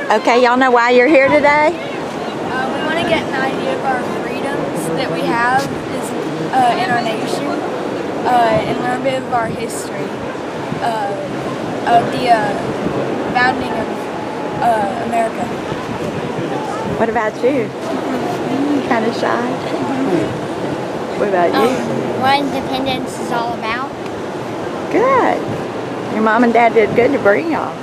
Okay, y'all know why you're here today? We want to get an idea of our freedoms that we have in our nation and learn a bit of our history of the founding of America. What about you? Kind of shy? What about you? What independence is all about. Good. Your mom and dad did good to bring y'all.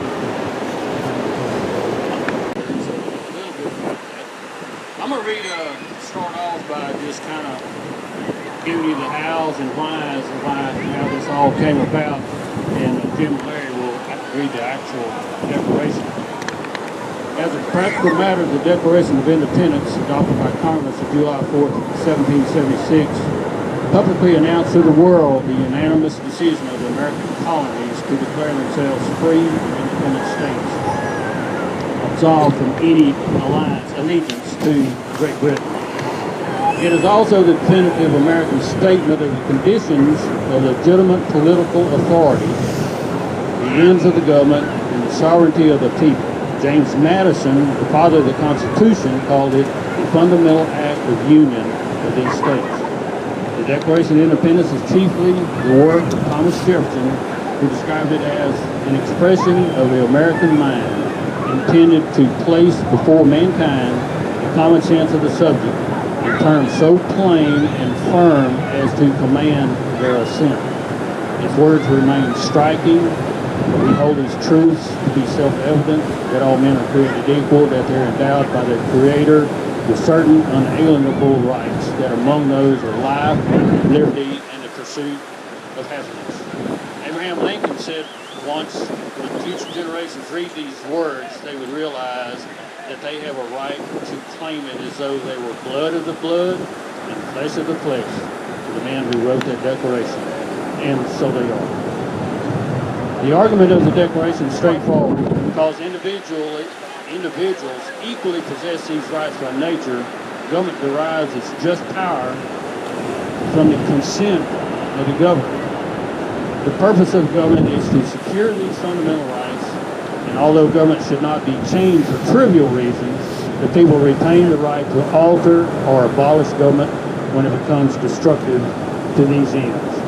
I'm going to start off by just kind of giving you the hows and whys of how this all came about, and Jim and Larry will read the actual declaration. As a practical matter, the Declaration of Independence, adopted by Congress on July 4th, 1776, publicly announced to the world the unanimous decision of the American colonies to declare themselves free and independent states, absolved from any allegiance to Great Britain. It is also the definitive American statement of the conditions of legitimate political authority, the ends of the government, and the sovereignty of the people. James Madison, the father of the Constitution, called it the fundamental act of union of these states. The Declaration of Independence is chiefly the work of Thomas Jefferson, who described it as an expression of the American mind intended to place before mankind the common sense of the subject in terms so plain and firm as to command their assent. His words remain striking. We hold these truths to be self-evident, that all men are created equal, that they're endowed by their Creator with certain unalienable rights, that among those are life, liberty, and the pursuit of happiness. Abraham Lincoln said once, when future generations read these words, they would realize that they have a right to claim it as though they were blood of the blood and flesh of the flesh to the man who wrote that declaration. And so they are. The argument of the Declaration is straightforward. Because individuals equally possess these rights by nature, government derives its just power from the consent of the governed. The purpose of government is to secure these fundamental rights, and although government should not be changed for trivial reasons, the people retain the right to alter or abolish government when it becomes destructive to these ends.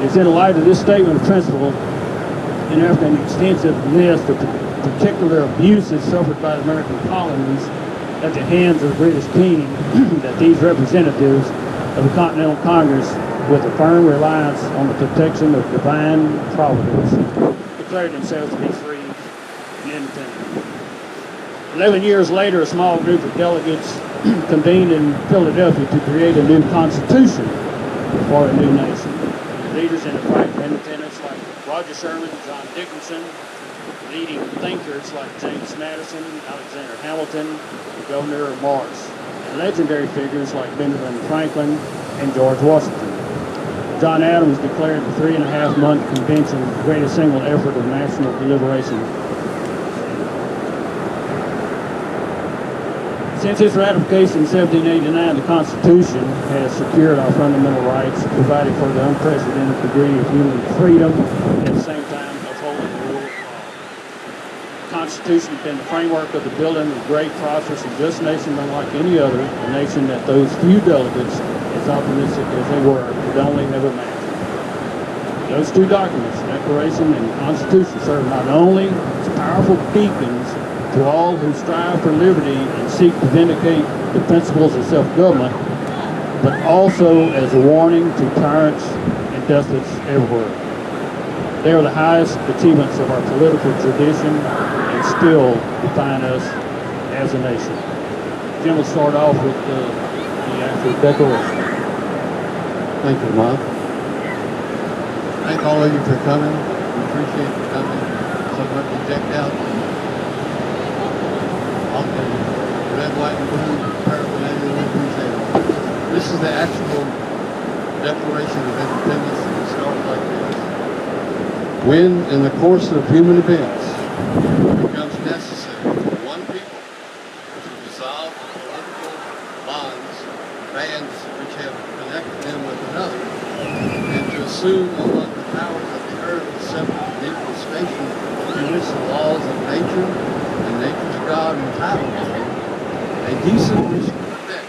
It's in light of this statement of principle, and after an extensive list of particular abuses suffered by the American colonies at the hands of the British King, that these representatives of the Continental Congress, with a firm reliance on the protection of divine providence, declared themselves to be free and independent. 11 years later, a small group of delegates convened in Philadelphia to create a new constitution for a new nation. Leaders in the fight for independence like Roger Sherman, John Dickinson, leading thinkers like James Madison, Alexander Hamilton, the Governor of Mars, and legendary figures like Benjamin Franklin and George Washington. John Adams declared the 3.5-month convention the greatest single effort of national deliberation. Since its ratification in 1789, the Constitution has secured our fundamental rights, provided for the unprecedented degree of human freedom, at the same time upholding the rule of law. The Constitution has been the framework of the building of a great, prosperous, and just nation unlike any other, a nation that those few delegates, as optimistic as they were, could only have imagined. Those two documents, the Declaration and the Constitution, serve not only as powerful beacons to all who strive for liberty and seek to vindicate the principles of self-government, but also as a warning to tyrants and despots everywhere. They are the highest achievements of our political tradition and still define us as a nation. Jim will start off with the actual declaration. Thank you, Mom. Thank all of you for coming. We appreciate you coming. So much to check out. All the red, white, and blue paraphernalia, we appreciate it. This is the actual Declaration of Independence, and it starts like this. When, in the course of human events, it becomes necessary for one people to dissolve the political bands which have connected them with another, and to assume among the powers of the earth a separate and equal station in which the laws of nature and nature's God entitled to, a decent respect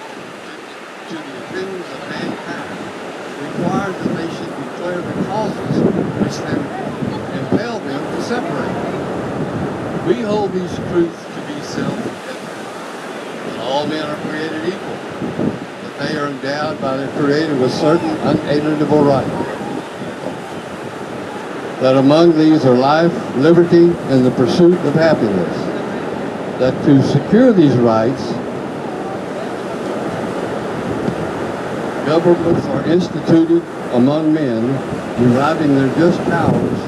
to the opinions of mankind requires that they should declare the causes which then impel them to separate. We hold these truths to be self-evident, that all men are created equal, that they are endowed by their Creator with certain unalienable rights, that among these are life, liberty, and the pursuit of happiness, that to secure these rights, governments are instituted among men, deriving their just powers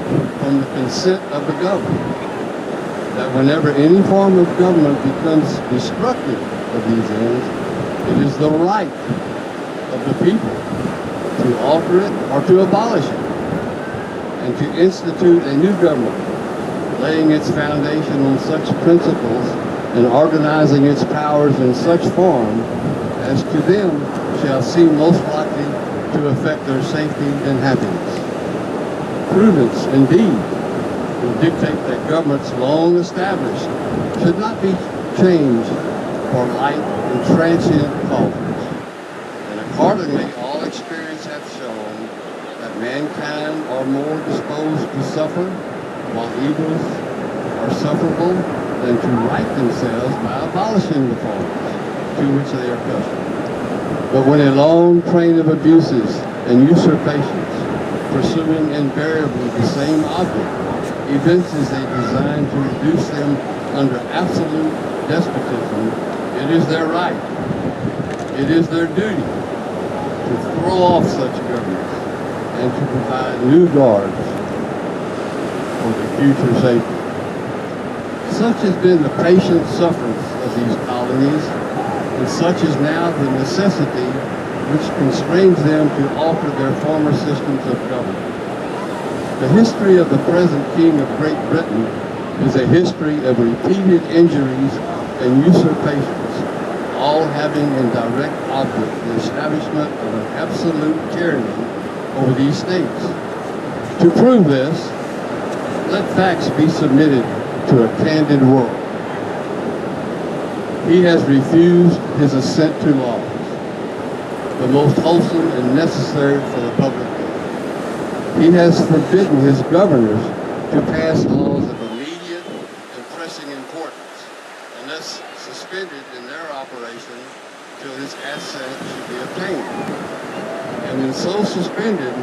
from the consent of the governed. That whenever any form of government becomes destructive of these ends, it is the right of the people to alter it or to abolish it, and to institute a new government, laying its foundation on such principles and organizing its powers in such form as to them shall seem most likely to affect their safety and happiness. Prudence, indeed, will dictate that governments long established should not be changed for light and transient causes. And accordingly, all experience hath shown that mankind are more disposed to suffer while evils are sufferable than to right themselves by abolishing the forms to which they are accustomed. But when a long train of abuses and usurpations, pursuing invariably the same object, evinces a design to reduce them under absolute despotism, it is their right, it is their duty to throw off such governments and to provide new guards for the future safety. Such has been the patient sufferance of these colonies, and such is now the necessity which constrains them to alter their former systems of government. The history of the present King of Great Britain is a history of repeated injuries and usurpations, all having in direct object the establishment of an absolute tyranny over these states. To prove this, let facts be submitted to a candid world. He has refused his assent to laws, the most wholesome and necessary for the public good. He has forbidden his governors to pass laws of immediate and pressing importance, unless suspended in their operation till his assent should be obtained. And when so suspended,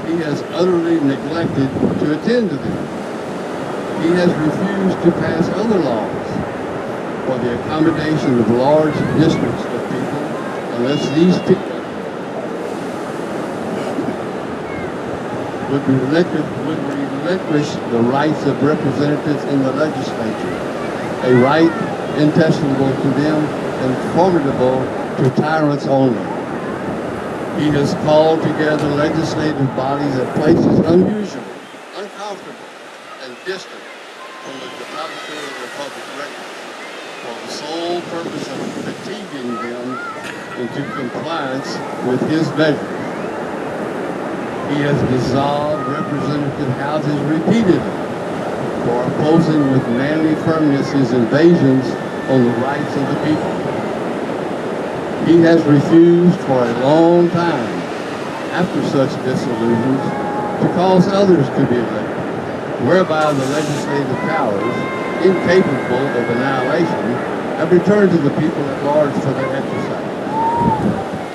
he has utterly neglected to attend to them. He has refused to pass other laws for the accommodation of large districts of people, unless these people would relinquish the rights of representatives in the legislature, a right intestable to them and formidable to tyrants only. He has called together legislative bodies at places unusual, uncomfortable, and distant from the depository of the public records, for the sole purpose of fatiguing them into compliance with his measures. He has dissolved representative houses repeatedly for opposing with manly firmness his invasions on the rights of the people. He has refused for a long time, after such dissolutions, to cause others to be elected, whereby the legislative powers, incapable of annihilation, have returned to the people at large for their exercise.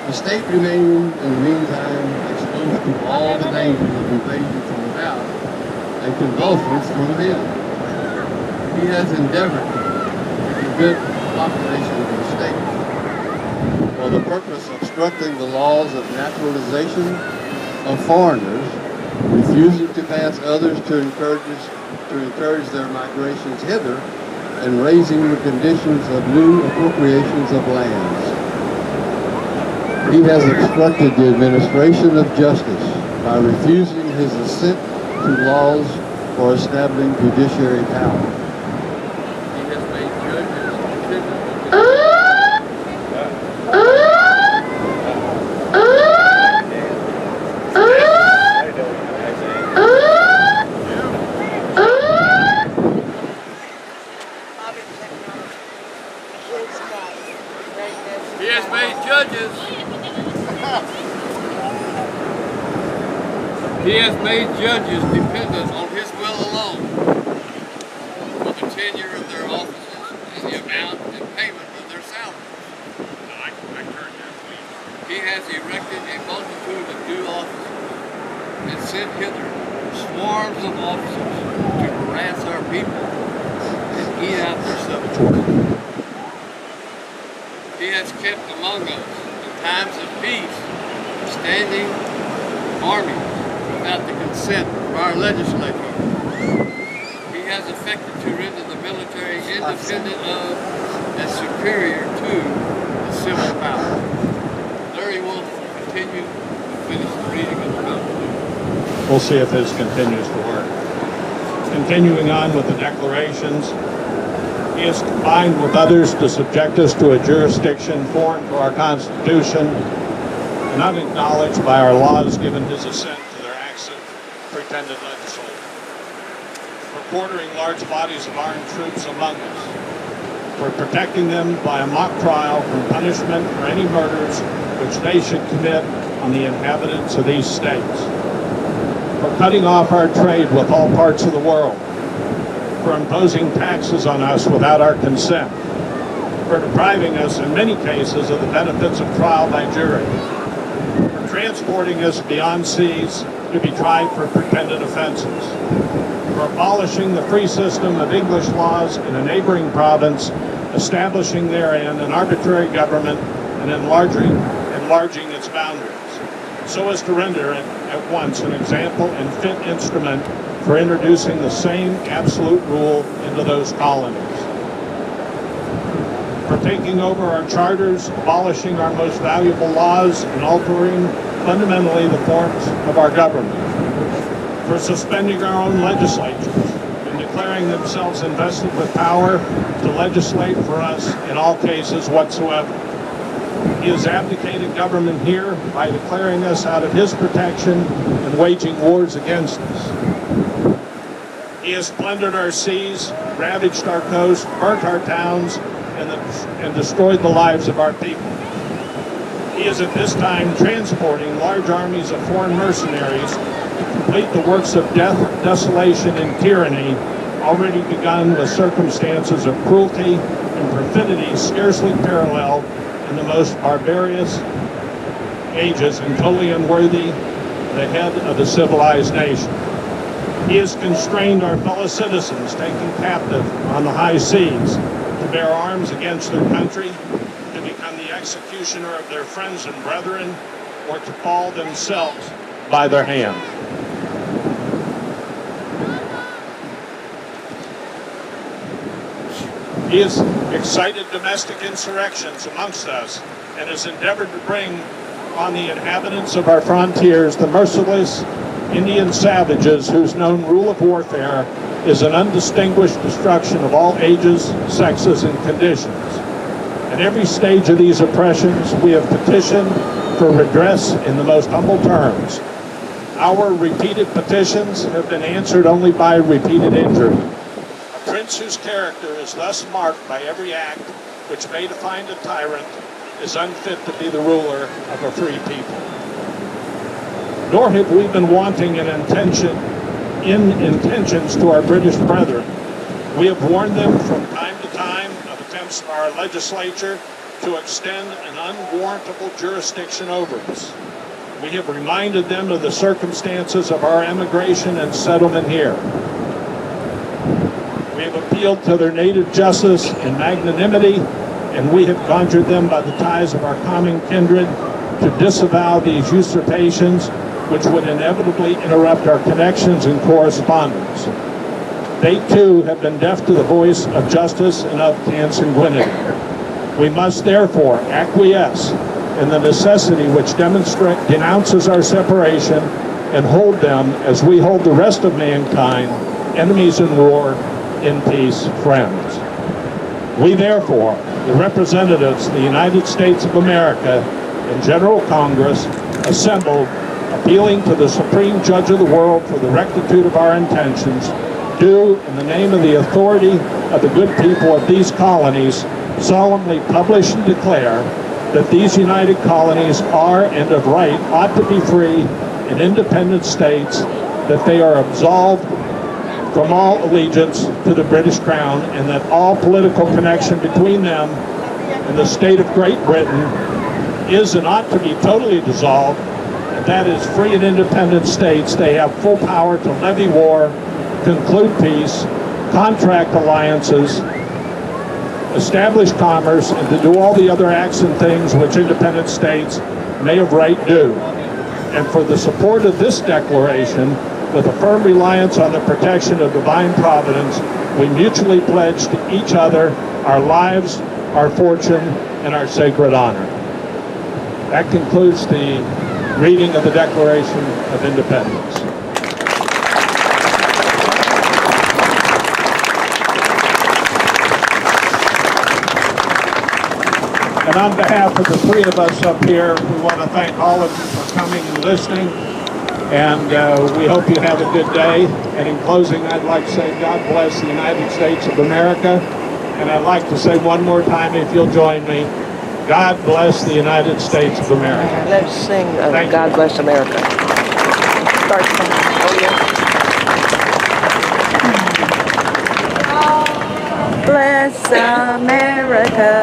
The state remaining, in the meantime, exposed to all the dangers of invasion from without and convulsions from within. He has endeavored to prevent the population of the state for the purpose of obstructing the laws of naturalization of foreigners, refusing to pass others to encourage their migrations hither, and raising the conditions of new appropriations of lands. He has obstructed the administration of justice by refusing his assent to laws for establishing judiciary power. He has made judges dependent on has made judges. He has made judges dependent on his will alone for the tenure of their offices and the amount and payment of their salaries. He has erected a multitude of new officers and sent hither swarms of officers to harass our people and eat out their subjects. He has kept among us in times of peace standing armies without the consent of our legislature. He has affected to render the military independent of and superior to the civil power. Larry will continue to finish the reading of the Constitution. We'll see if this continues to work. Continuing on with the declarations, he has combined with others to subject us to a jurisdiction foreign to our Constitution and unacknowledged by our laws given his assent to their acts of pretended legislation. For quartering large bodies of armed troops among us. For protecting them by a mock trial from punishment for any murders which they should commit on the inhabitants of these states. For cutting off our trade with all parts of the world. For imposing taxes on us without our consent. For depriving us in many cases of the benefits of trial by jury. For transporting us beyond seas to be tried for pretended offenses. For abolishing the free system of English laws in a neighboring province, establishing therein an arbitrary government and enlarging its boundaries, so as to render it at once an example and fit instrument for introducing the same absolute rule into those colonies. For taking over our charters, abolishing our most valuable laws, and altering fundamentally the forms of our government. For suspending our own legislatures and declaring themselves invested with power to legislate for us in all cases whatsoever. He has abdicated government here by declaring us out of his protection and waging wars against us. He has plundered our seas, ravaged our coast, burnt our towns, and destroyed the lives of our people. He is at this time transporting large armies of foreign mercenaries to complete the works of death, desolation, and tyranny already begun with circumstances of cruelty and perfidy scarcely paralleled in the most barbarous ages and totally unworthy the head of the civilized nation. He has constrained our fellow citizens taken captive on the high seas to bear arms against their country, to become the executioner of their friends and brethren, or to fall themselves by their hand. He has excited domestic insurrections amongst us and has endeavored to bring on the inhabitants of our frontiers the merciless Indian savages whose known rule of warfare is an undistinguished destruction of all ages, sexes, and conditions. At every stage of these oppressions, we have petitioned for redress in the most humble terms. Our repeated petitions have been answered only by repeated injury. A prince whose character is thus marked by every act which may define a tyrant is unfit to be the ruler of a free people. Nor have we been wanting in intentions to our British brethren. We have warned them from time to time of attempts of our legislature to extend an unwarrantable jurisdiction over us. We have reminded them of the circumstances of our emigration and settlement here. We have appealed to their native justice and magnanimity, and we have conjured them by the ties of our common kindred to disavow these usurpations which would inevitably interrupt our connections and correspondence. They too have been deaf to the voice of justice and of consanguinity. We must therefore acquiesce in the necessity which denounces our separation and hold them, as we hold the rest of mankind, enemies in war, in peace, friends. We therefore, the representatives of the United States of America and General Congress, assembled, appealing to the Supreme Judge of the world for the rectitude of our intentions, do, in the name of the authority of the good people of these colonies, solemnly publish and declare that these united colonies are and of right ought to be free and independent states, that they are absolved from all allegiance to the British Crown, and that all political connection between them and the state of Great Britain is and ought to be totally dissolved, and that as free and independent states they have full power to levy war, conclude peace, contract alliances, establish commerce, and to do all the other acts and things which independent states may of right do. And for the support of this declaration, with a firm reliance on the protection of divine providence, we mutually pledge to each other our lives, our fortune, and our sacred honor. That concludes the reading of the Declaration of Independence. And on behalf of the three of us up here, we want to thank all of you for coming and listening. And we hope you have a good day. And in closing, I'd like to say God bless the United States of America. And I'd like to say one more time, if you'll join me, God bless the United States of America. Let's sing God Bless America. Start singing. Oh, yeah. Bless America,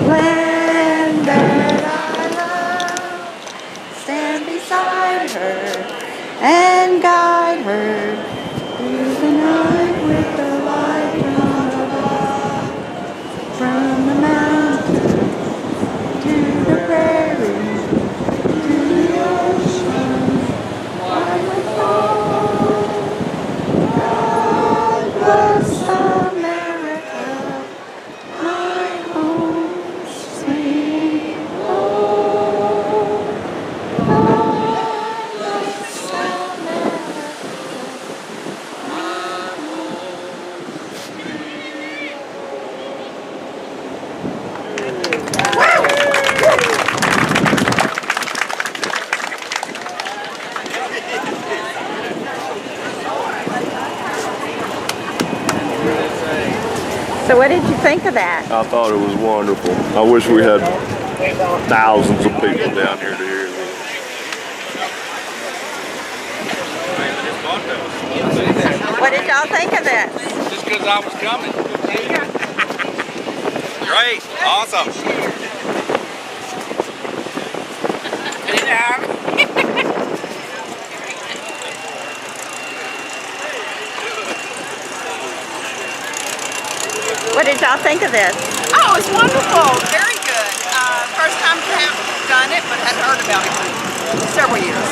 land that I love. Stand beside her and guide her through the night with the light from above. From the mountain to the prairie to the ocean, wide with fall. God bless America, my home sweet home. God bless America, my So what did you think of that? I thought it was wonderful. I wish we had thousands of people down here to hear this. What did y'all think of this? Just because I was coming. Great. Awesome. What did y'all think of this? Oh, it's wonderful. Very good. First time to have done it, but had heard about it for several years.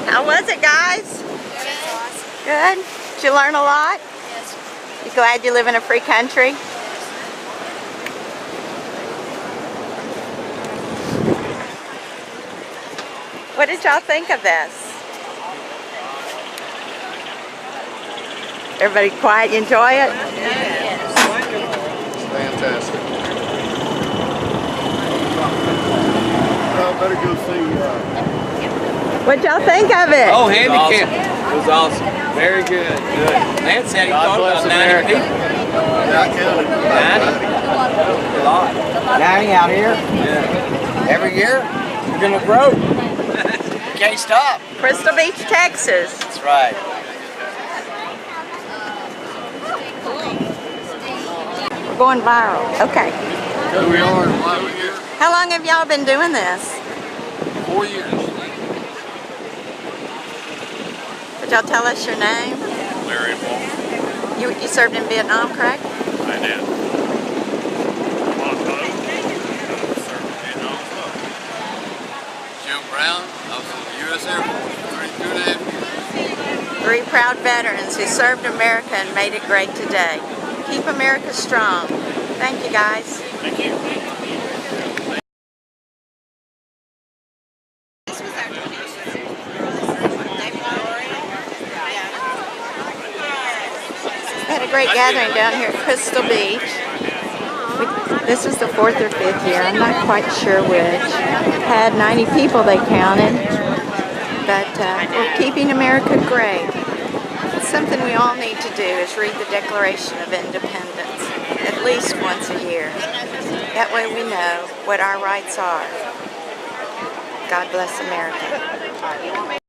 How was it, guys? Good. Did you learn a lot? Yes. You glad you live in a free country? What did y'all think of this? Everybody quiet, you enjoy it? Fantastic. Well, better go see. What'd y'all think of it? Oh, handicap. It was awesome. Very good. Good. Lance said he thought about 90 people. I counted. 90? A lot. 90 out here? Yeah. Every year? We're going to grow. Can't stop. Crystal Beach, Texas. That's right. We're going viral. Okay. Here we are, and why are we here? How long have y'all been doing this? 4 years. Could y'all tell us your name? Larry Wolf. You served in Vietnam, correct? I did. Jim Brown. I was in the U.S. Air Force for 32.5 years. 3 proud veterans who served America and made it great today. Keep America strong. Thank you, guys. Thank you. We had a great gathering down here at Crystal Beach. This was the 4th or 5th year, I'm not quite sure which. Had 90 people they counted. but we're keeping America great. It's something we all need to do is read the Declaration of Independence at least once a year. That way we know what our rights are. God bless America.